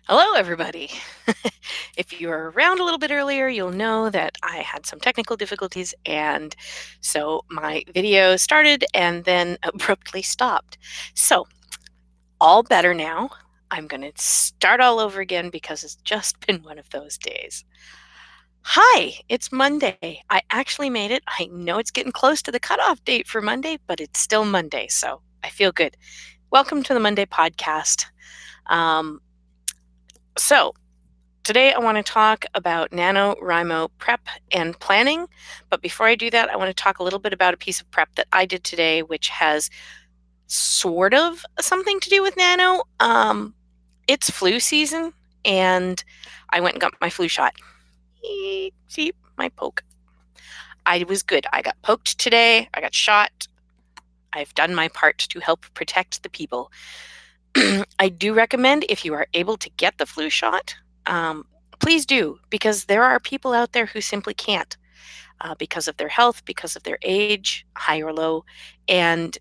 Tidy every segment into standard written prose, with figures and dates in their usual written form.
Hello, everybody. If you were around a little bit earlier, you'll know that I had some technical difficulties, and so my video started and then abruptly stopped. So, all better now. I'm going to start all over again because it's just been one of those days. Hi, it's Monday. I actually made it. I know it's getting close to the cutoff date for Monday, but it's still Monday, so I feel good. Welcome to the Monday podcast. Um, so, Today, I want to talk about NaNoWriMo prep and planning. But before I do that, I want to talk a little bit about a piece of prep that I did today, which has sort of something to do with nano. It's flu season, and I went and got my flu shot. See my poke. I was good. I got poked today. I got shot. I've done my part to help protect the people. I do recommend if you are able to get the flu shot, please do, because there are people out there who simply can't because of their health, because of their age, high or low. And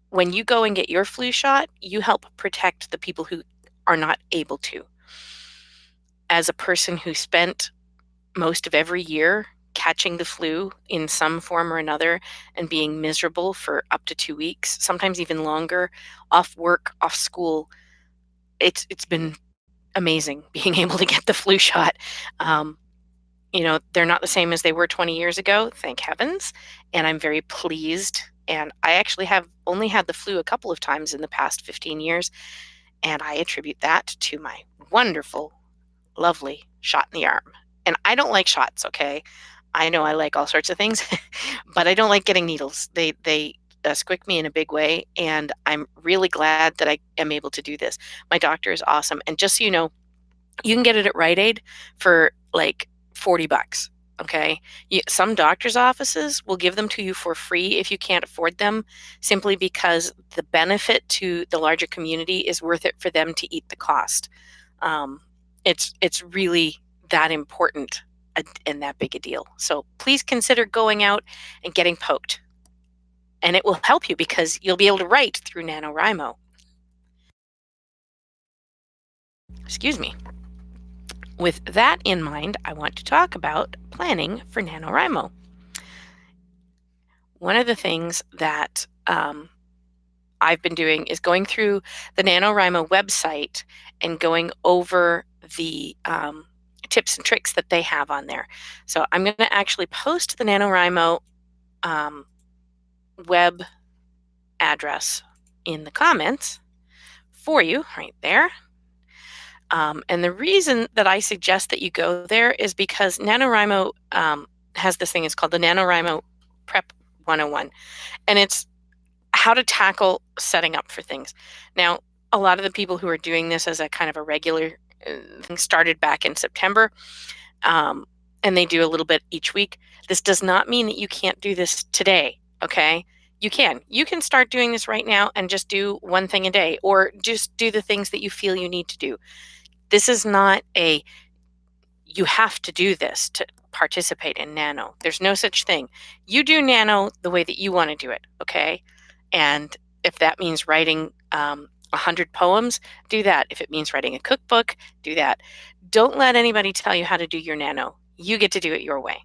when you go and get your flu shot, you help protect the people who are not able to. As a person who spent most of every year catching the flu in some form or another and being miserable for up to 2 weeks, sometimes even longer, off work, off school, it's been amazing being able to get the flu shot. Um, they're not the same as they were 20 years ago, thank heavens, and I'm very pleased. And I actually have only had the flu a couple of times in the past 15 years, and I attribute that to my wonderful, lovely shot in the arm. And I don't like shots, okay? I know I like all sorts of things, but I don't like getting needles. They squick me in a big way, and I'm really glad that I am able to do this. My doctor is awesome, and just so you know, you can get it at Rite Aid for like $40. Okay. Some doctor's offices will give them to you for free if you can't afford them, simply because the benefit to the larger community is worth it for them to eat the cost. Um, it's really that important and that big a deal. So please consider going out and getting poked. And it will help you because you'll be able to write through NaNoWriMo. Excuse me. With that in mind, I want to talk about planning for NaNoWriMo. One of the things that I've been doing is going through the NaNoWriMo website and going over the tips and tricks that they have on there. So I'm going to actually post the NaNoWriMo web address in the comments for you right there. And the reason that I suggest that you go there is because NaNoWriMo has this thing, it's called the NaNoWriMo Prep 101. And it's how to tackle setting up for things. Now, a lot of the people who are doing this as a kind of a regular thing started back in September, and they do a little bit each week. This does not mean that you can't do this today, okay? You can. You can start doing this right now and just do one thing a day, or just do the things that you feel you need to do. This is not a, you have to do this to participate in Nano. There's no such thing. You do Nano the way that you want to do it, okay? And if that means writing 100 poems, do that. If it means writing a cookbook, do that. Don't let anybody tell you how to do your Nano. You get to do it your way.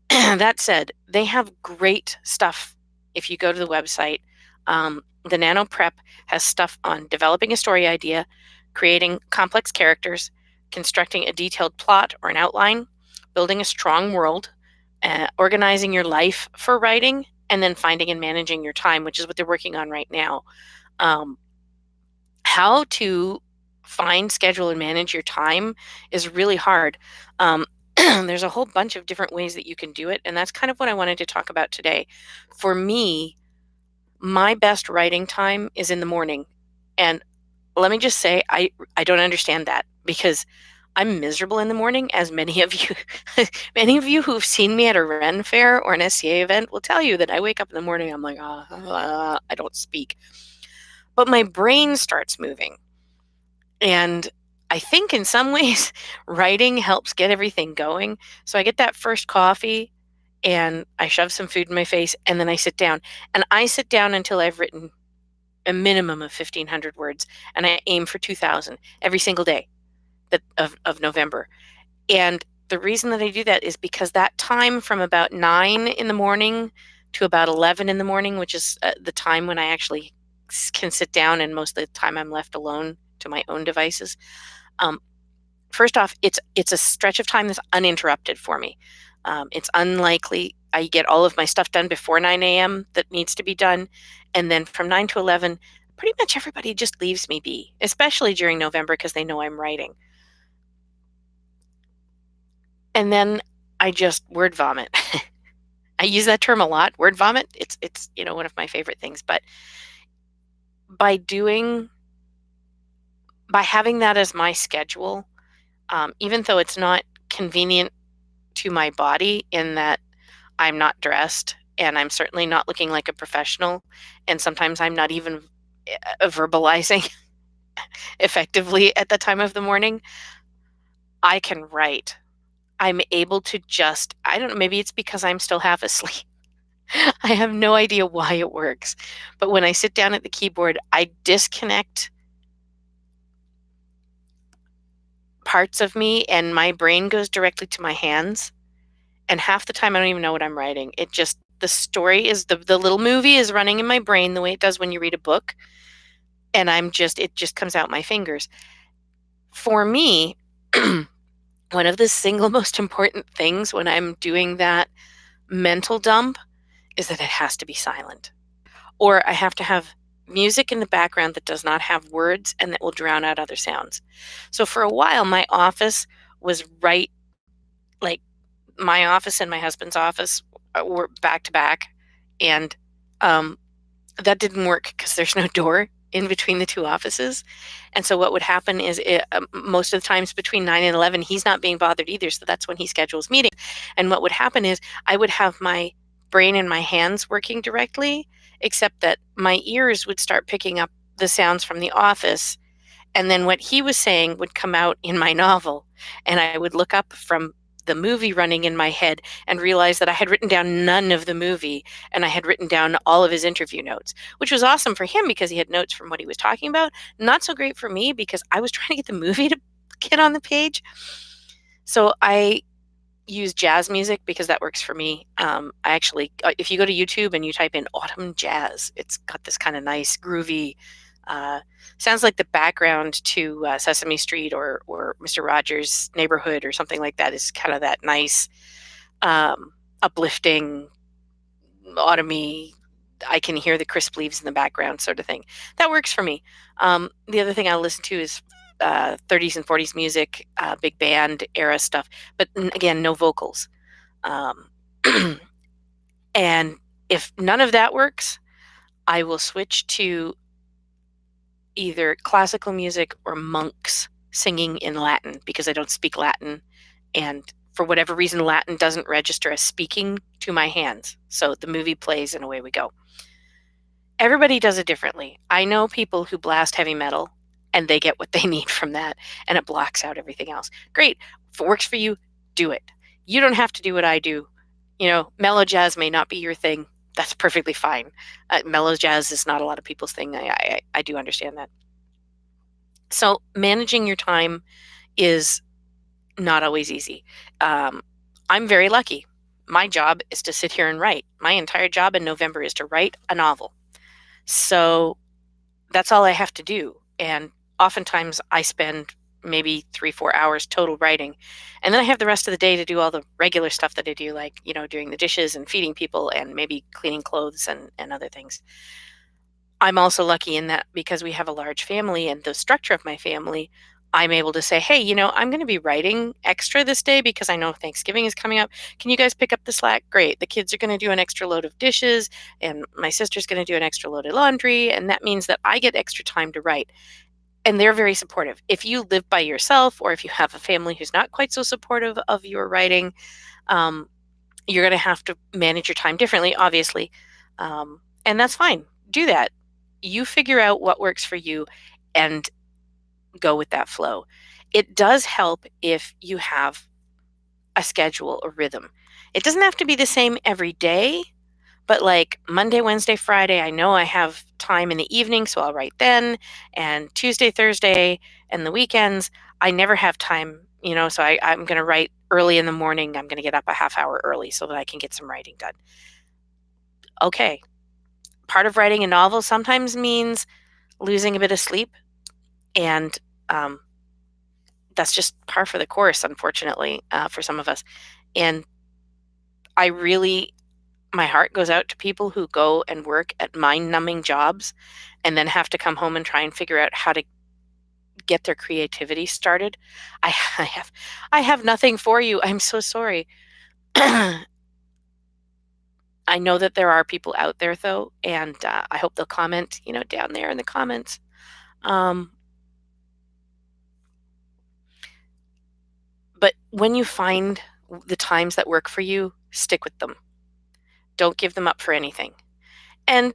That said, they have great stuff if you go to the website. The Nano Prep has stuff on developing a story idea, creating complex characters, constructing a detailed plot or an outline, building a strong world, organizing your life for writing, and then finding and managing your time, which is what they're working on right now. How to find, schedule, and manage your time is really hard. There's a whole bunch of different ways that you can do it, and that's kind of what I wanted to talk about today. For me, my best writing time is in the morning. And let me just say, I don't understand that, because I'm miserable in the morning, as many of you many of you who've seen me at a Ren fair or an SCA event will tell you that I wake up in the morning, I'm like, I don't speak. But my brain starts moving. And I think in some ways, writing helps get everything going. So I get that first coffee and I shove some food in my face, and then I sit down. And I sit down until I've written a minimum of 1,500 words, and I aim for 2,000 every single day. of November. And the reason that I do that is because that time from about 9 in the morning to about 11 in the morning, which is the time when I actually can sit down, and most of the time I'm left alone to my own devices. Um, First off, it's a stretch of time that's uninterrupted for me. It's unlikely I get all of my stuff done before 9 a.m. that needs to be done, and then from 9 to 11, pretty much everybody just leaves me be, especially during November because they know I'm writing. And then I just word vomit. I use that term a lot, word vomit. It's one of my favorite things. But by doing by having that as my schedule, even though it's not convenient to my body in that I'm not dressed and I'm certainly not looking like a professional, and sometimes I'm not even verbalizing effectively at the time of the morning, I can write. I'm able to just, I don't know, maybe it's because I'm still half asleep. I have no idea why it works. But when I sit down at the keyboard, I disconnect parts of me and my brain goes directly to my hands. And half the time, I don't even know what I'm writing. It just, the story is, the little movie is running in my brain the way it does when you read a book. And it just comes out my fingers. For me, one of the single most important things when I'm doing that mental dump is that it has to be silent. Or I have to have music in the background that does not have words and that will drown out other sounds. So for a while, my office was right, like my office and my husband's office were back to back. And um, that didn't work because there's no door in between the two offices. And so what would happen is most of the times between 9 and 11, he's not being bothered either. So that's when he schedules meetings. And what would happen is I would have my brain and my hands working directly, except that my ears would start picking up the sounds from the office. And then what he was saying would come out in my novel. And I would look up from the movie running in my head and realize that I had written down none of the movie and I had written down all of his interview notes, which was awesome for him because he had notes from what he was talking about. Not so great for me because I was trying to get the movie to get on the page. So I use jazz music because that works for me. I actually, if you go to YouTube and you type in autumn jazz, it's got this kind of nice groovy, uh, sounds like the background to Sesame Street or Mr. Rogers' Neighborhood or something like that. Is kind of that nice, uplifting, autumny. I can hear the crisp leaves in the background, sort of thing. That works for me. The other thing I listen to is 30s and 40s music, big band era stuff, but again, no vocals. Um, and if none of that works, I will switch to either classical music or monks singing in Latin because I don't speak Latin. And for whatever reason, Latin doesn't register as speaking to my hands. So the movie plays and away we go. Everybody does it differently. I know people who blast heavy metal and they get what they need from that and it blocks out everything else. Great. If it works for you, do it. You don't have to do what I do. Mellow jazz may not be your thing. That's perfectly fine. Mellow jazz is not a lot of people's thing. I do understand that. So managing your time is not always easy. I'm very lucky. My job is to sit here and write. My entire job in November is to write a novel. So that's all I have to do. And oftentimes I spend maybe 3-4 hours total writing. And then I have the rest of the day to do all the regular stuff that I do, like, doing the dishes and feeding people and maybe cleaning clothes and other things. I'm also lucky in that because we have a large family and the structure of my family, I'm able to say, hey, I'm going to be writing extra this day because I know Thanksgiving is coming up. Can you guys pick up the slack? Great. The kids are going to do an extra load of dishes and my sister's going to do an extra load of laundry. And that means that I get extra time to write. And they're very supportive. If you live by yourself or if you have a family who's not quite so supportive of your writing, you're going to have to manage your time differently, obviously. And that's fine. Do that. You figure out what works for you and go with that flow. It does help if you have a schedule or rhythm. It doesn't have to be the same every day, but like Monday, Wednesday, Friday, I know I have time in the evening, so I'll write then. And Tuesday, Thursday, and the weekends, I never have time, so I'm going to write early in the morning. I'm going to get up a half hour early so that I can get some writing done. Okay. Part of writing a novel sometimes means losing a bit of sleep, and um, that's just par for the course, unfortunately, for some of us. And I really, my heart goes out to people who go and work at mind-numbing jobs and then have to come home and try and figure out how to get their creativity started. I, I have nothing for you. I'm so sorry. I know that there are people out there though, and I hope they'll comment, down there in the comments. But when you find the times that work for you, stick with them. Don't give them up for anything. And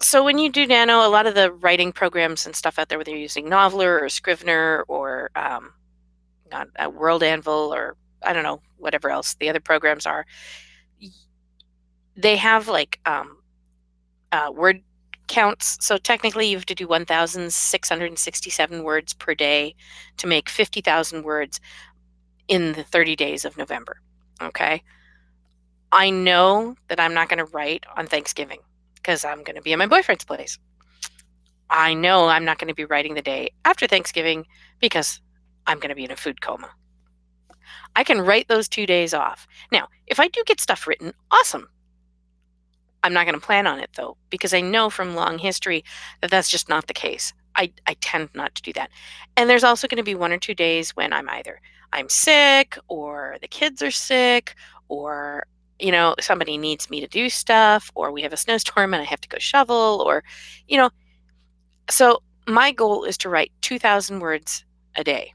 so when you do Nano, a lot of the writing programs and stuff out there, whether you're using Noveler or Scrivener or not a World Anvil or I don't know, whatever else the other programs are, they have like word counts. So technically, you have to do 1,667 words per day to make 50,000 words in the 30 days of November. Okay. I know that I'm not going to write on Thanksgiving because I'm going to be at my boyfriend's place. I know I'm not going to be writing the day after Thanksgiving because I'm going to be in a food coma. I can write those 2 days off. Now, if I do get stuff written, awesome. I'm not going to plan on it though, because I know from long history that that's just not the case. I tend not to do that. And there's also going to be 1 or 2 days when I'm sick or the kids are sick or somebody needs me to do stuff or we have a snowstorm and I have to go shovel or you know so my goal is to write 2,000 words a day.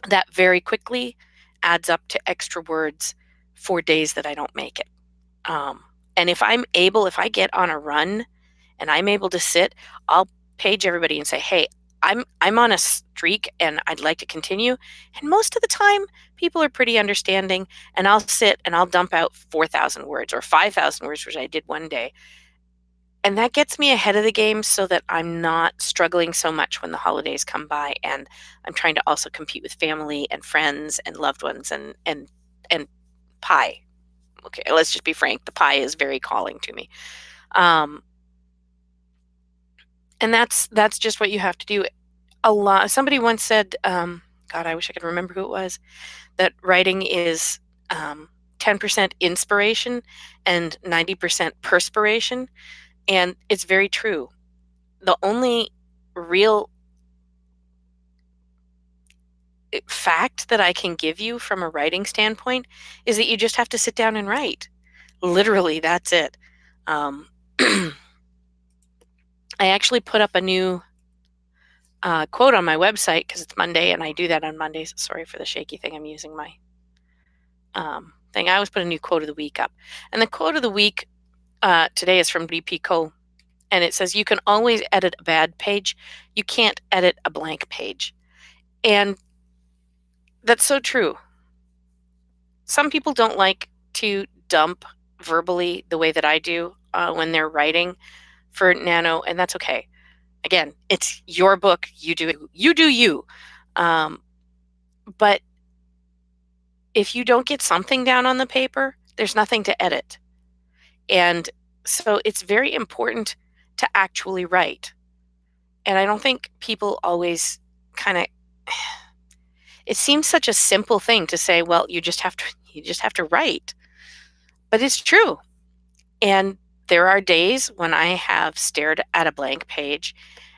That very quickly adds up to extra words for days that I don't make it. And if I get on a run and I'm able to sit, I'll page everybody and say, "Hey, I'm on a streak and I'd like to continue." And most of the time, people are pretty understanding, and I'll sit and I'll dump out 4,000 words or 5,000 words, which I did one day. And that gets me ahead of the game so that I'm not struggling so much when the holidays come by and I'm trying to also compete with family and friends and loved ones and pie. Okay, let's just be frank, the pie is very calling to me. Um, and that's just what you have to do. A lot somebody once said, God, I wish I could remember who it was, that writing is 10% inspiration and 90% perspiration. And it's very true. The only real fact that I can give you from a writing standpoint is that you just have to sit down and write. Literally, that's it. Um, I actually put up a new quote on my website because it's Monday and I do that on Mondays. Sorry for the shaky thing. I'm using my thing. I always put a new quote of the week up. And the quote of the week today is from D.P. Cole. And it says, "You can always edit a bad page. You can't edit a blank page." And that's so true. Some people don't like to dump verbally the way that I do when they're writing for Nano, and that's okay. Again, it's your book. You do it. You do you. But if you don't get something down on the paper, there's nothing to edit. And so it's very important to actually write. And I don't think people always kind of it seems such a simple thing to say, well, you just have to write. But it's true. And there are days when I have stared at a blank page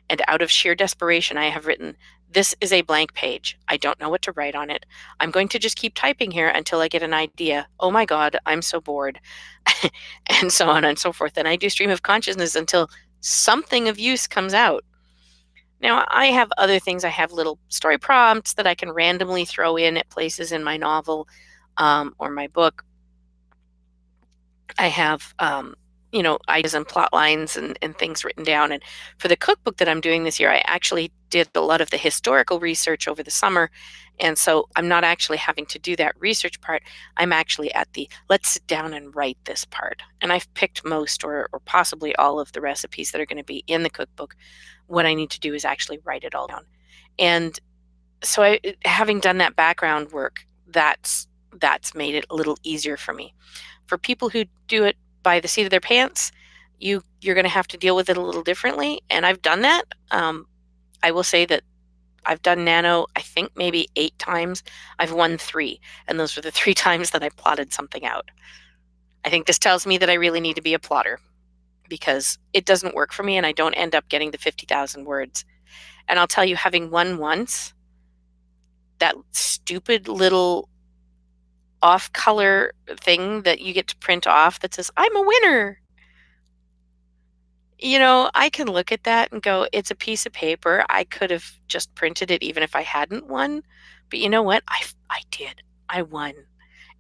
and out of sheer desperation I have written, "This is a blank page. I don't know what to write on it. I'm going to just keep typing here until I get an idea. Oh my God, I'm so bored." And so on and so forth. And I do stream of consciousness until something of use comes out. Now, I have other things. I have little story prompts that I can randomly throw in at places in my novel or my book. I have, ideas and plot lines and things written down. And for the cookbook that I'm doing this year, I actually did a lot of the historical research over the summer. And so I'm not actually having to do that research part. I'm actually at the let's sit down and write this part. And I've picked most or possibly all of the recipes that are going to be in the cookbook. What I need to do is actually write it all down. And So having done that background work, that's made it a little easier for me. For people who do it by the seat of their pants, you're going to have to deal with it a little differently. And I've done that. I will say that I've done nano, I think maybe 8 times. I've won 3, and those were the 3 times that I plotted something out. I think this tells me that I really need to be a plotter because it doesn't work for me and I don't end up getting the 50,000 words. And I'll tell you, having won once, that stupid little off color thing that you get to print off that says, I'm a winner. I can look at that and go, it's a piece of paper. I could have just printed it even if I hadn't won. But you know what? I did. I won.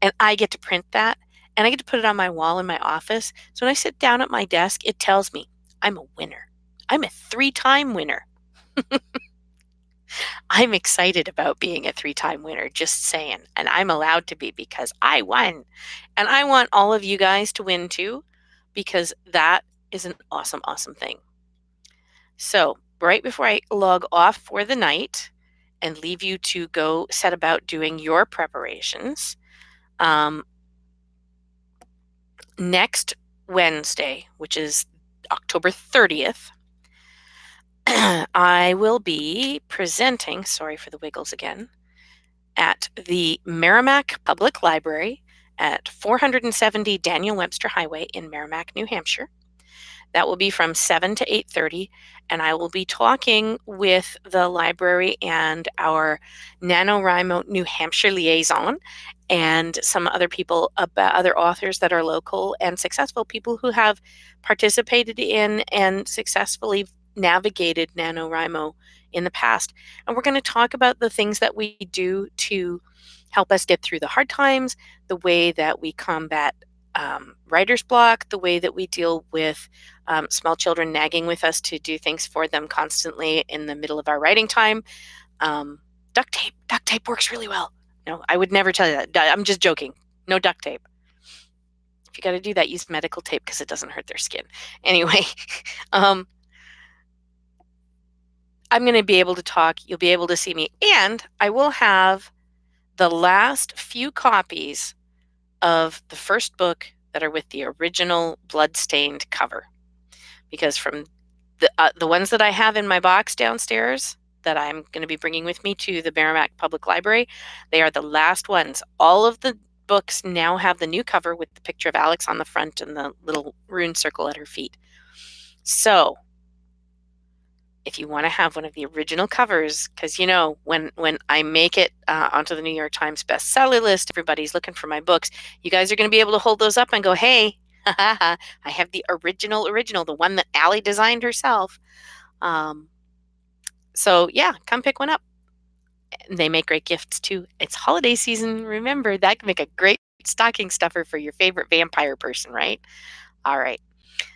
And I get to print that and I get to put it on my wall in my office. So when I sit down at my desk, it tells me I'm a winner. I'm a 3-time winner. I'm excited about being a 3-time winner, just saying. And I'm allowed to be because I won. And I want all of you guys to win too, because that is an awesome, awesome thing. So, right before I log off for the night and leave you to go set about doing your preparations, next Wednesday, which is October 30th, I will be presenting, sorry for the wiggles again, at the Merrimack Public Library at 470 Daniel Webster Highway in Merrimack, New Hampshire. That will be from 7 to 8:30, and I will be talking with the library and our NaNoWriMo New Hampshire liaison and some other people, about other authors that are local and successful, people who have participated in and successfully navigated NaNoWriMo in the past. And we're going to talk about the things that we do to help us get through the hard times, the way that we combat writer's block, the way that we deal with small children nagging with us to do things for them constantly in the middle of our writing time. Duct tape works really well. No, I would never tell you that. I'm just joking. No duct tape. If you got to do that, use medical tape because it doesn't hurt their skin. Anyway, I'm going to be able to talk. You'll be able to see me. And I will have the last few copies of the first book that are with the original blood-stained cover. Because from the ones that I have in my box downstairs that I'm going to be bringing with me to the Merrimack Public Library, they are the last ones. All of the books now have the new cover with the picture of Alex on the front and the little rune circle at her feet. So if you want to have one of the original covers, because when I make it onto the New York Times bestseller list, everybody's looking for my books. You guys are going to be able to hold those up and go, hey, I have the original, the one that Allie designed herself. So yeah, come pick one up. They make great gifts too. It's holiday season. Remember, that can make a great stocking stuffer for your favorite vampire person, right? All right.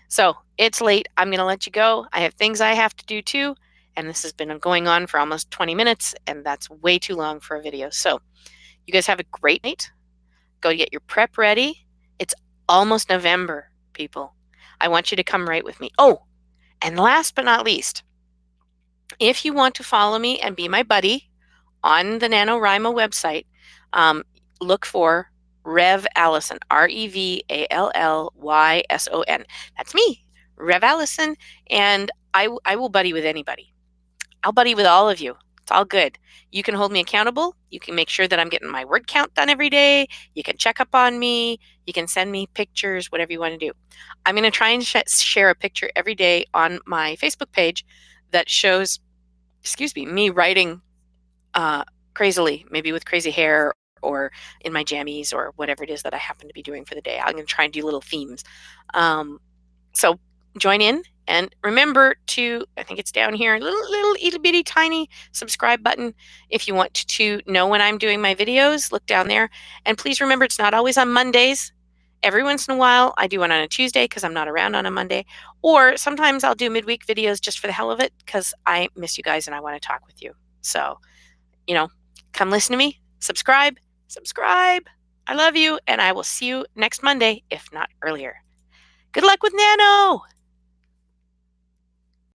So it's late. I'm going to let you go. I have things I have to do too. And this has been going on for almost 20 minutes, and that's way too long for a video. So you guys have a great night. Go get your prep ready. It's almost November, people. I want you to come write with me. Oh, and last but not least, if you want to follow me and be my buddy on the NaNoWriMo website, look for Rev Allison, REVALLYSON. That's me, Rev Allison, and I will buddy with anybody. I'll buddy with all of you. It's all good. You can hold me accountable. You can make sure that I'm getting my word count done every day. You can check up on me. You can send me pictures, whatever you want to do. I'm going to try and share a picture every day on my Facebook page that shows, me writing crazily, maybe with crazy hair or in my jammies or whatever it is that I happen to be doing for the day. I'm going to try and do little themes. So join in. And remember to, I think it's down here, little itty bitty tiny subscribe button. If you want to know when I'm doing my videos, look down there. And please remember, it's not always on Mondays. Every once in a while, I do one on a Tuesday because I'm not around on a Monday. Or sometimes I'll do midweek videos just for the hell of it because I miss you guys and I want to talk with you. So, come listen to me. Subscribe. I love you, and I will see you next Monday, if not earlier. Good luck with Nano!